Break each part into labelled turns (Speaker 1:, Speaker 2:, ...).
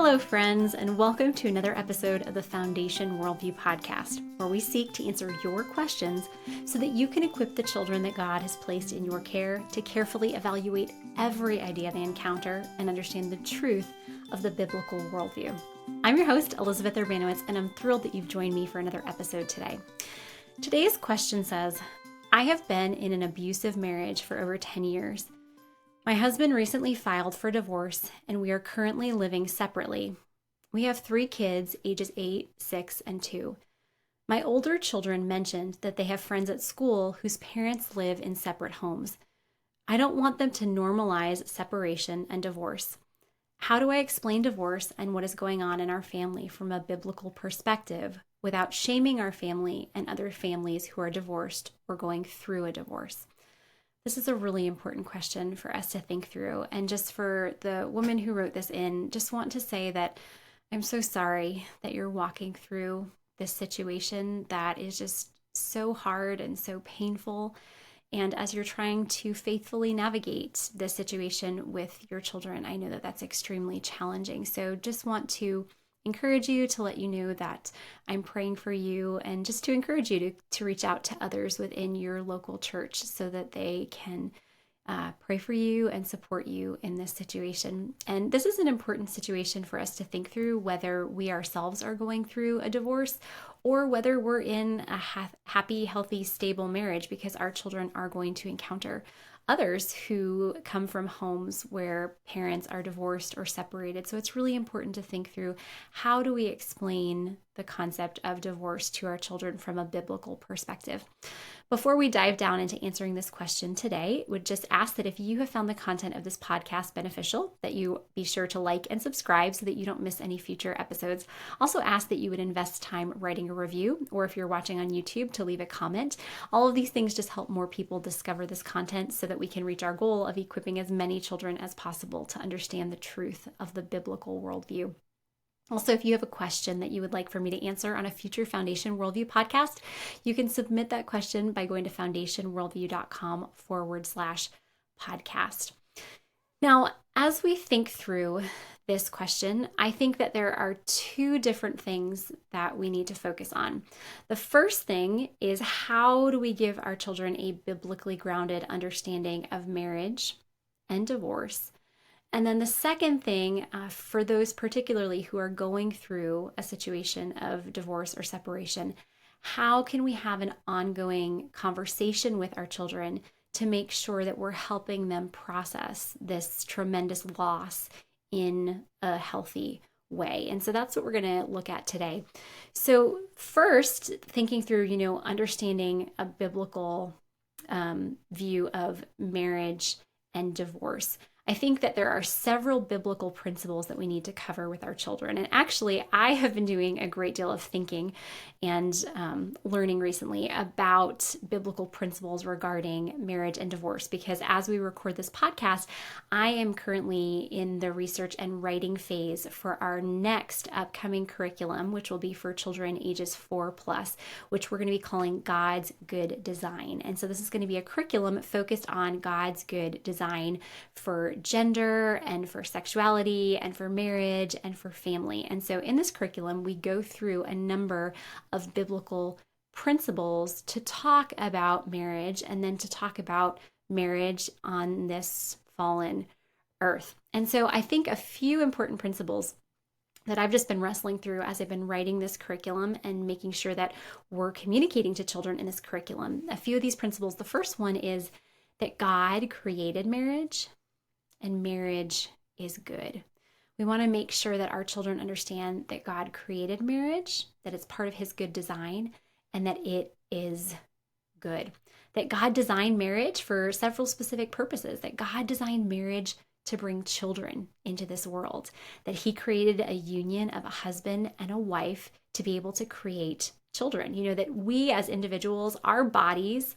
Speaker 1: Hello, friends, and welcome to another episode of the Foundation Worldview podcast, where we seek to answer your questions so that you can equip the children that God has placed in your care to carefully evaluate every idea they encounter and understand the truth of the biblical worldview. I'm your host, Elizabeth Urbanowicz, and I'm thrilled that you've joined me for another episode today. Today's question says, I have been in an abusive marriage for over 10 years. My husband recently filed for divorce, and we are currently living separately. We have 3 kids, ages 8, 6, and 2. My older children mentioned that they have friends at school whose parents live in separate homes. I don't want them to normalize separation and divorce. How do I explain divorce and what is going on in our family from a biblical perspective without shaming our family and other families who are divorced or going through a divorce? This is a really important question for us to think through. And just for the woman who wrote this in, just want to say that I'm so sorry that you're walking through this situation that is just so hard and so painful. And as you're trying to faithfully navigate this situation with your children, I know that that's extremely challenging. So just want to encourage you, to let you know that I'm praying for you, and just to encourage you to reach out to others within your local church so that they can pray for you and support you in this situation. And this is an important situation for us to think through, whether we ourselves are going through a divorce or whether we're in a happy, healthy, stable marriage, because our children are going to encounter others who come from homes where parents are divorced or separated. So it's really important to think through, how do we explain the concept of divorce to our children from a biblical perspective? Before we dive down into answering this question today, would just ask that if you have found the content of this podcast beneficial, that you be sure to like and subscribe so that you don't miss any future episodes. Also ask that you would invest time writing a review, or if you're watching on YouTube, to leave a comment. All of these things just help more people discover this content so that we can reach our goal of equipping as many children as possible to understand the truth of the biblical worldview. Also, if you have a question that you would like for me to answer on a future Foundation Worldview podcast, you can submit that question by going to foundationworldview.com/podcast. Now, as we think through this question, I think that there are 2 different things that we need to focus on. The first thing is, how do we give our children a biblically grounded understanding of marriage and divorce? And then the second thing, for those particularly who are going through a situation of divorce or separation, how can we have an ongoing conversation with our children to make sure that we're helping them process this tremendous loss in a healthy way? And so that's what we're going to look at today. So first, thinking through, understanding a biblical view of marriage and divorce. I think that there are several biblical principles that we need to cover with our children. And actually, I have been doing a great deal of thinking and learning recently about biblical principles regarding marriage and divorce, because as we record this podcast, I am currently in the research and writing phase for our next upcoming curriculum, which will be for children ages 4+, which we're going to be calling God's Good Design. And so this is going to be a curriculum focused on God's good design for gender and for sexuality and for marriage and for family. And so in this curriculum, we go through a number of biblical principles to talk about marriage, and then to talk about marriage on this fallen earth. And so I think a few important principles that I've just been wrestling through as I've been writing this curriculum and making sure that we're communicating to children in this curriculum. A few of these principles, the first one is that God created marriage, and marriage is good. We want to make sure that our children understand that God created marriage, that it's part of His good design, and that it is good. That God designed marriage for several specific purposes, that God designed marriage to bring children into this world, that He created a union of a husband and a wife to be able to create children. That we as individuals, our bodies,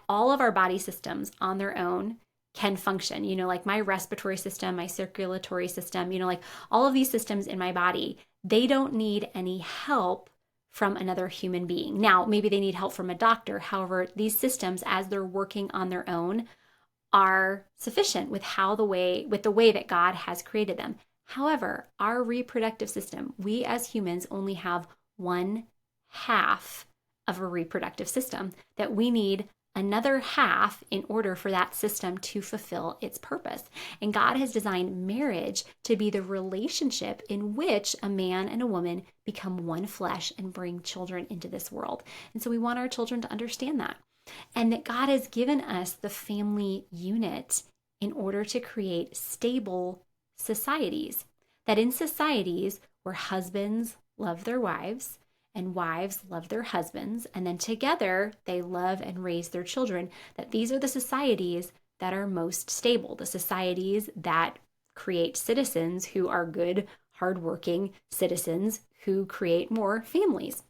Speaker 1: all of our body systems on their own can function, like my respiratory system, my circulatory system, like all of these systems in my body, they don't need any help from another human being. Now, maybe they need help from a doctor. However, these systems, as they're working on their own, are sufficient with the way that God has created them. However, our reproductive system, we as humans only have one half of a reproductive system, that we need another half in order for that system to fulfill its purpose. And God has designed marriage to be the relationship in which a man and a woman become one flesh and bring children into this world. And so we want our children to understand that. And that God has given us the family unit in order to create stable societies. That in societies where husbands love their wives, and wives love their husbands, and then together they love and raise their children, that these are the societies that are most stable, the societies that create citizens who are good, hardworking citizens who create more families.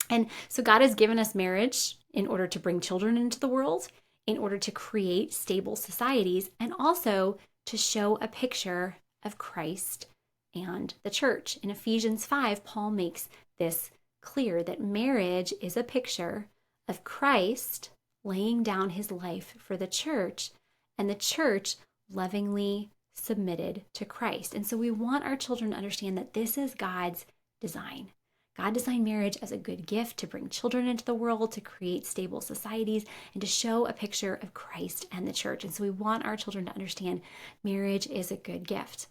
Speaker 1: And so God has given us marriage in order to bring children into the world, in order to create stable societies, and also to show a picture of Christ and the church. In Ephesians 5, Paul makes this clear that marriage is a picture of Christ laying down his life for the church, and the church lovingly submitted to Christ. And so we want our children to understand that this is God's design. God designed marriage as a good gift to bring children into the world, to create stable societies, and to show a picture of Christ and the church. And so we want our children to understand marriage is a good gift.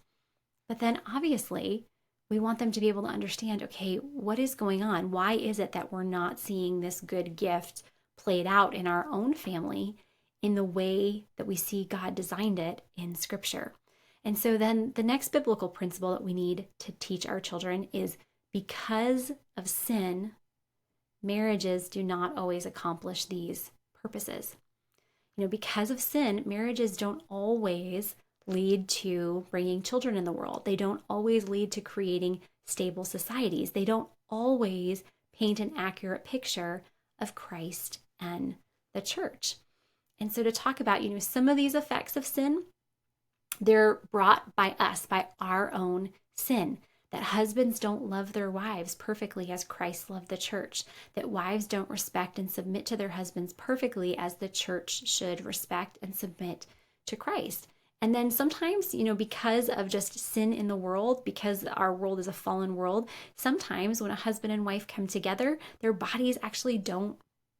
Speaker 1: But then obviously, we want them to be able to understand, okay, what is going on? Why is it that we're not seeing this good gift played out in our own family in the way that we see God designed it in Scripture? And so then the next biblical principle that we need to teach our children is, because of sin, marriages do not always accomplish these purposes. Because of sin, marriages don't always lead to bringing children in the world. They don't always lead to creating stable societies. They don't always paint an accurate picture of Christ and the church. And so to talk about, some of these effects of sin, they're brought by us, by our own sin. That husbands don't love their wives perfectly as Christ loved the church. That wives don't respect and submit to their husbands perfectly as the church should respect and submit to Christ. And then sometimes, because of just sin in the world, because our world is a fallen world, sometimes when a husband and wife come together, their bodies actually don't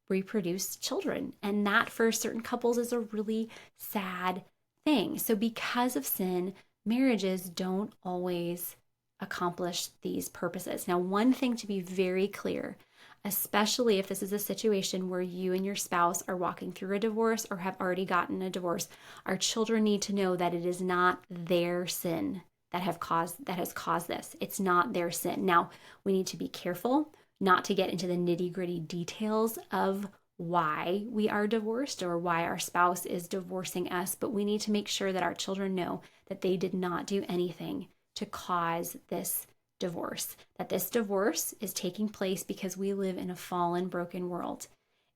Speaker 1: reproduce children. And that for certain couples is a really sad thing. So because of sin, marriages don't always accomplish these purposes. Now, one thing to be very clear, especially if this is a situation where you and your spouse are walking through a divorce or have already gotten a divorce, our children need to know that it is not their sin that has caused this. It's not their sin. Now, we need to be careful not to get into the nitty-gritty details of why we are divorced or why our spouse is divorcing us, but we need to make sure that our children know that they did not do anything to cause this divorce, that this divorce is taking place because we live in a fallen, broken world.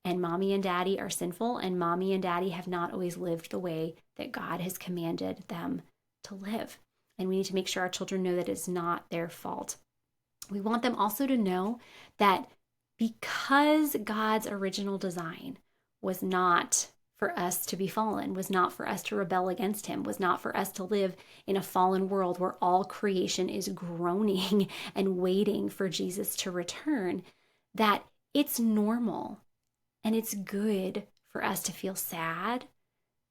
Speaker 1: And mommy and daddy are sinful, and mommy and daddy have not always lived the way that God has commanded them to live. And we need to make sure our children know that it's not their fault. We want them also to know that because God's original design was not for us to be fallen, was not for us to rebel against him, was not for us to live in a fallen world where all creation is groaning and waiting for Jesus to return, that it's normal and it's good for us to feel sad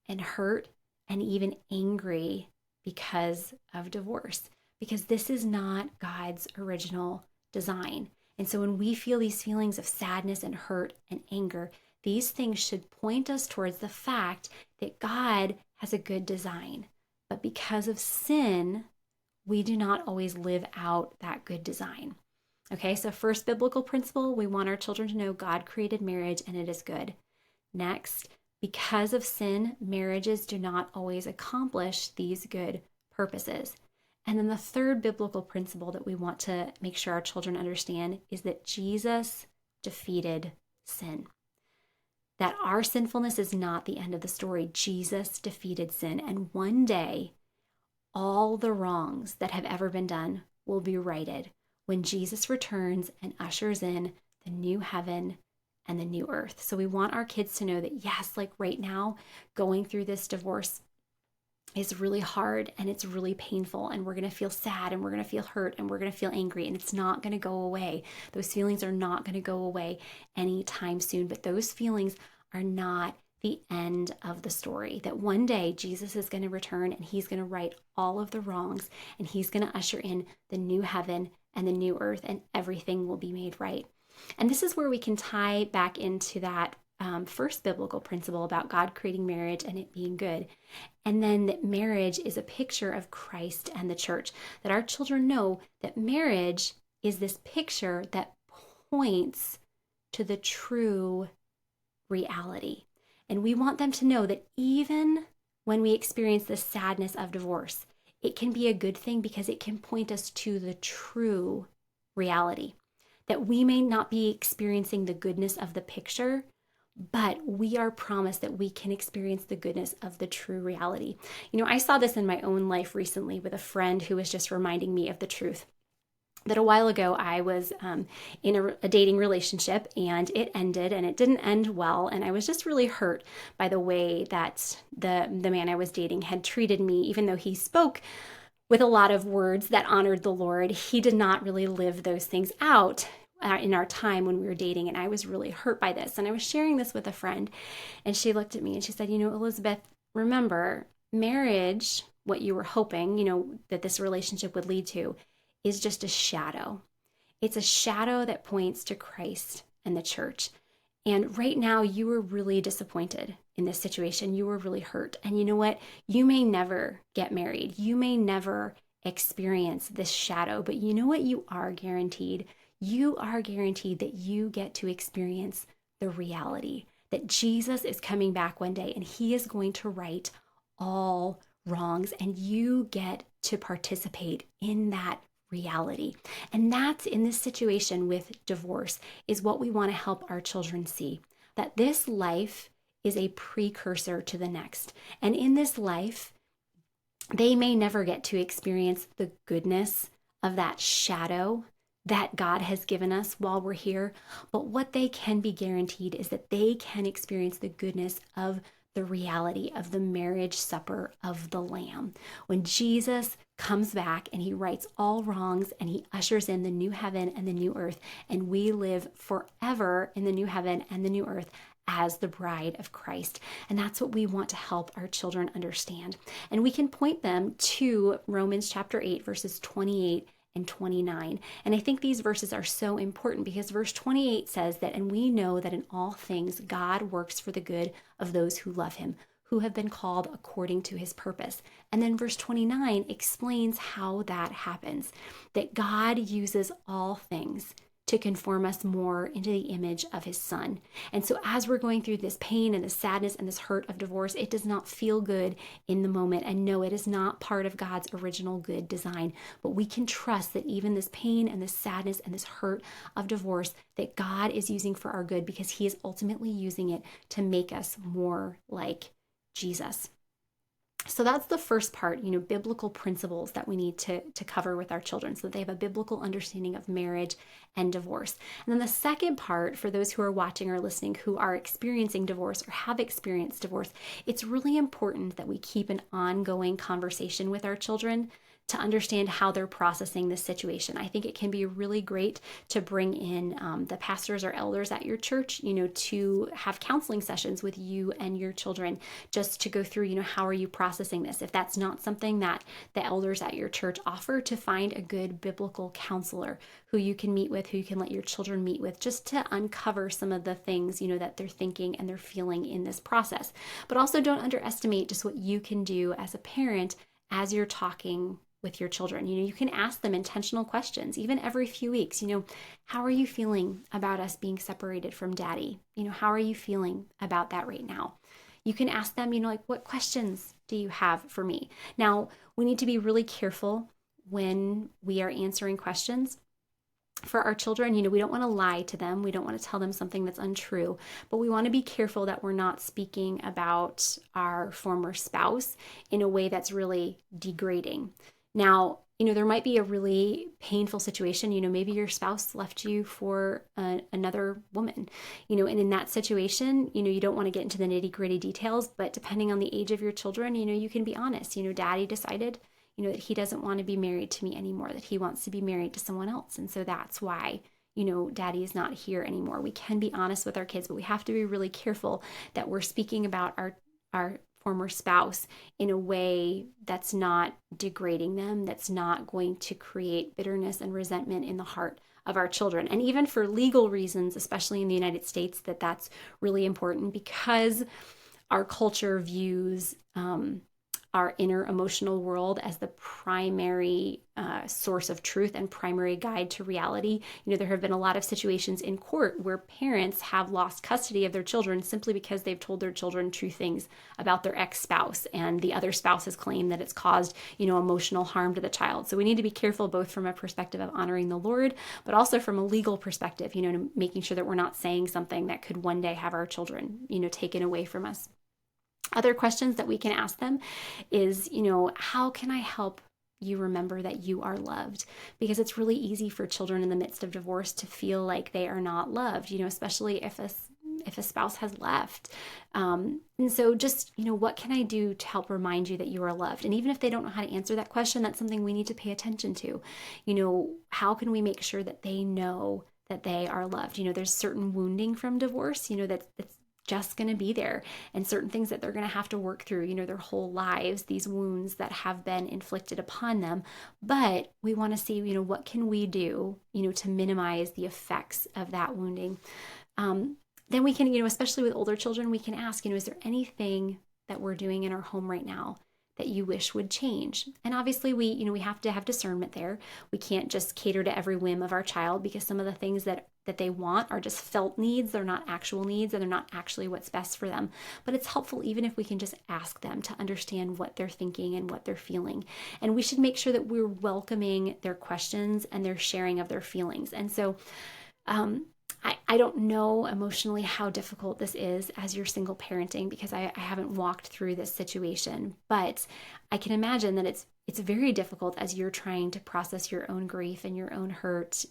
Speaker 1: and hurt and even angry because of divorce, because this is not God's original design. And so when we feel these feelings of sadness and hurt and anger, these things should point us towards the fact that God has a good design. But because of sin, we do not always live out that good design. Okay, so first biblical principle, we want our children to know God created marriage and it is good. Next, because of sin, marriages do not always accomplish these good purposes. And then the third biblical principle that we want to make sure our children understand is that Jesus defeated sin. That our sinfulness is not the end of the story. Jesus defeated sin. And one day, all the wrongs that have ever been done will be righted when Jesus returns and ushers in the new heaven and the new earth. So we want our kids to know that, yes, like right now, going through this divorce is really hard and it's really painful, and we're going to feel sad and we're going to feel hurt and we're going to feel angry, and it's not going to go away. Those feelings are not going to go away anytime soon, but those feelings are not the end of the story. That one day Jesus is going to return and he's going to right all of the wrongs, and he's going to usher in the new heaven and the new earth, and everything will be made right. And this is where we can tie back into that first biblical principle about God creating marriage and it being good. And then that marriage is a picture of Christ and the church, that our children know that marriage is this picture that points to the true reality. And we want them to know that even when we experience the sadness of divorce, it can be a good thing because it can point us to the true reality. That we may not be experiencing the goodness of the picture, but we are promised that we can experience the goodness of the true reality. I saw this in my own life recently with a friend who was just reminding me of the truth. That a while ago I was in a dating relationship, and it ended, and it didn't end well, and I was just really hurt by the way that the man I was dating had treated me. Even though he spoke with a lot of words that honored the Lord, he did not really live those things out in our time when we were dating, and I was really hurt by this. And I was sharing this with a friend, and she looked at me and she said, Elizabeth, remember, marriage, what you were hoping, that this relationship would lead to, is just a shadow. It's a shadow that points to Christ and the church. And right now, you were really disappointed in this situation. You were really hurt. And you know what? You may never get married. You may never experience this shadow, but you know what you are guaranteed? You are guaranteed that you get to experience the reality, that Jesus is coming back one day and he is going to right all wrongs, and you get to participate in that reality. And that's, in this situation with divorce, is what we want to help our children see, that this life is a precursor to the next. And in this life, they may never get to experience the goodness of that shadow that God has given us while we're here. But what they can be guaranteed is that they can experience the goodness of the reality of the marriage supper of the Lamb. When Jesus comes back and he rights all wrongs and he ushers in the new heaven and the new earth, and we live forever in the new heaven and the new earth as the bride of Christ. And that's what we want to help our children understand. And we can point them to Romans chapter 8, verses 28 and 29. And I think these verses are so important because verse 28 says that, and we know that in all things God works for the good of those who love him, who have been called according to his purpose. And then verse 29 explains how that happens, that God uses all things to conform us more into the image of his son. And so as we're going through this pain and this sadness and this hurt of divorce, it does not feel good in the moment. And no, it is not part of God's original good design. But we can trust that even this pain and this sadness and this hurt of divorce, that God is using for our good, because he is ultimately using it to make us more like Jesus. So that's the first part, biblical principles that we need to cover with our children so that they have a biblical understanding of marriage and divorce. And then the second part, for those who are watching or listening who are experiencing divorce or have experienced divorce, it's really important that we keep an ongoing conversation with our children to understand how they're processing this situation. I think it can be really great to bring in the pastors or elders at your church, to have counseling sessions with you and your children, just to go through, how are you processing this? If that's not something that the elders at your church offer, to find a good biblical counselor who you can meet with, who you can let your children meet with, just to uncover some of the things, that they're thinking and they're feeling in this process. But also don't underestimate just what you can do as a parent as you're talking with your children. You can ask them intentional questions, even every few weeks. How are you feeling about us being separated from daddy? How are you feeling about that right now? You can ask them, what questions do you have for me? Now, we need to be really careful when we are answering questions for our children. We don't want to lie to them. We don't want to tell them something that's untrue, but we want to be careful that we're not speaking about our former spouse in a way that's really degrading. Now, there might be a really painful situation. Maybe your spouse left you for another woman, and in that situation, you don't want to get into the nitty gritty details, but depending on the age of your children, you can be honest. Daddy decided, that he doesn't want to be married to me anymore, that he wants to be married to someone else. And so that's why, daddy is not here anymore. We can be honest with our kids, but we have to be really careful that we're speaking about our former spouse in a way that's not degrading them, that's not going to create bitterness and resentment in the heart of our children. And even for legal reasons, especially in the United States, that's really important, because our culture views our inner emotional world as the primary source of truth and primary guide to reality. There have been a lot of situations in court where parents have lost custody of their children simply because they've told their children true things about their ex-spouse, and the other spouse has claimed that it's caused, emotional harm to the child. So we need to be careful, both from a perspective of honoring the Lord, but also from a legal perspective, making sure that we're not saying something that could one day have our children, taken away from us. Other questions that we can ask them is, how can I help you remember that you are loved? Because it's really easy for children in the midst of divorce to feel like they are not loved, especially if a spouse has left. And so just, what can I do to help remind you that you are loved? And even if they don't know how to answer that question, that's something we need to pay attention to. How can we make sure that they know that they are loved? There's certain wounding from divorce, that's just going to be there, and certain things that they're going to have to work through, their whole lives, these wounds that have been inflicted upon them. But we want to see, what can we do, to minimize the effects of that wounding. Then we can, especially with older children, we can ask, is there anything that we're doing in our home right now that you wish would change? And obviously we have to have discernment there. We can't just cater to every whim of our child, because some of the things that they want are just felt needs. They're not actual needs, and they're not actually what's best for them. But it's helpful even if we can just ask them to understand what they're thinking and what they're feeling. And we should make sure that we're welcoming their questions and their sharing of their feelings. And so I don't know emotionally how difficult this is as you're single parenting, because I haven't walked through this situation, but I can imagine that it's very difficult as you're trying to process your own grief and your own hurt,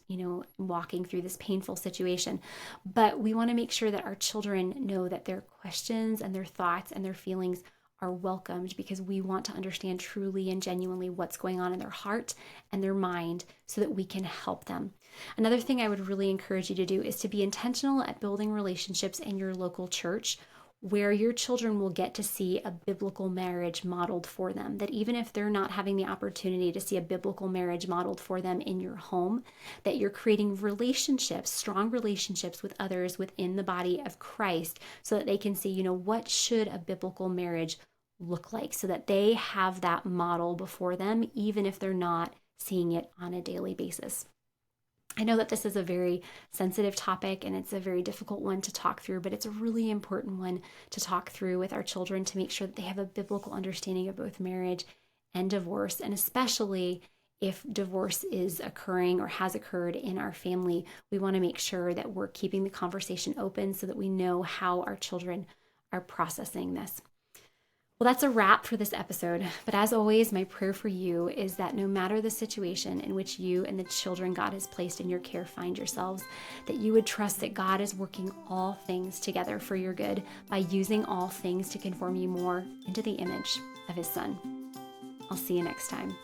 Speaker 1: walking through this painful situation. But we want to make sure that our children know that their questions and their thoughts and their feelings are welcomed, because we want to understand truly and genuinely what's going on in their heart and their mind so that we can help them. Another thing I would really encourage you to do is to be intentional at building relationships in your local church, where your children will get to see a biblical marriage modeled for them. That even if they're not having the opportunity to see a biblical marriage modeled for them in your home, that you're creating relationships, strong relationships with others within the body of Christ, so that they can see, what should a biblical marriage look like, so that they have that model before them, even if they're not seeing it on a daily basis. I know that this is a very sensitive topic, and it's a very difficult one to talk through, but it's a really important one to talk through with our children, to make sure that they have a biblical understanding of both marriage and divorce. And especially if divorce is occurring or has occurred in our family, we want to make sure that we're keeping the conversation open so that we know how our children are processing this. Well, that's a wrap for this episode. But as always, my prayer for you is that no matter the situation in which you and the children God has placed in your care find yourselves, that you would trust that God is working all things together for your good by using all things to conform you more into the image of His Son. I'll see you next time.